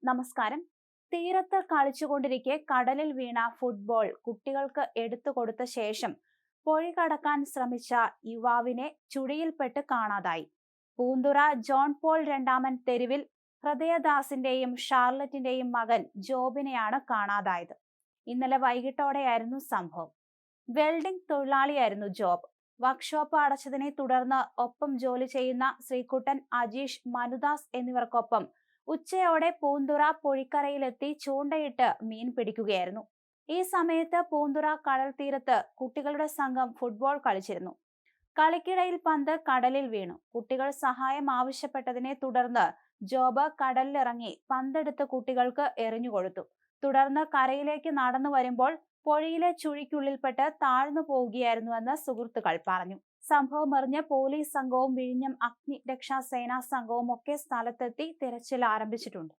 നമസ്കാരം. തീരത്ത് കളിച്ചുകൊണ്ടിരിക്കെ കടലിൽ വീണ ഫുട്ബോൾ കുട്ടികൾക്ക് എടുത്തു കൊടുത്ത ശേഷം പൊഴി കടക്കാൻ ശ്രമിച്ച യുവാവിനെ ചുഴിയിൽപ്പെട്ട് കാണാതായി. പൂന്തുറ ജോൺ പോൾ രണ്ടാമൻ തെരുവിൽ ഹൃദയദാസിന്റെയും ഷാർലറ്റിന്റെയും മകൻ ജോബിനെയാണ് കാണാതായത്. ഇന്നലെ വൈകിട്ടോടെയായിരുന്നു സംഭവം. വെൽഡിംഗ് തൊഴിലാളിയായിരുന്നു ജോബ്. വർക്ക്ഷോപ്പ് അടച്ചതിനെ തുടർന്ന് ഒപ്പം ജോലി ചെയ്യുന്ന ശ്രീകുട്ടൻ, അജീഷ്, മനുദാസ് എന്നിവർക്കൊപ്പം ഉച്ചയോടെ പൂന്തുറ പൊഴിക്കരയിലെത്തി ചൂണ്ടയിട്ട് മീൻ പിടിക്കുകയായിരുന്നു. ഈ സമയത്ത് പൂന്തുറ കടൽ തീരത്ത് കുട്ടികളുടെ സംഘം ഫുട്ബോൾ കളിച്ചിരുന്നു. കളിക്കിടയിൽ പന്ത് കടലിൽ വീണു. കുട്ടികൾ സഹായം ആവശ്യപ്പെട്ടതിനെ തുടർന്ന് ജോബ് കടലിലിറങ്ങി പന്തെടുത്ത് കുട്ടികൾക്ക് എറിഞ്ഞുകൊടുത്തു. തുടർന്ന് കരയിലേക്ക് നടന്നു വരുമ്പോൾ പൊഴിയിലെ ചുഴിക്കുള്ളിൽപ്പെട്ട് താഴ്ന്നു പോവുകയായിരുന്നുവെന്ന് സുഹൃത്തുക്കൾ പറഞ്ഞു. സംഭവം അറിഞ്ഞ് പോലീസ് സംഘവും വിഴിഞ്ഞം അഗ്നിരക്ഷാ സേനാ സംഘവും ഒക്കെ സ്ഥലത്തെത്തി തിരച്ചിൽ ആരംഭിച്ചിട്ടുണ്ട്.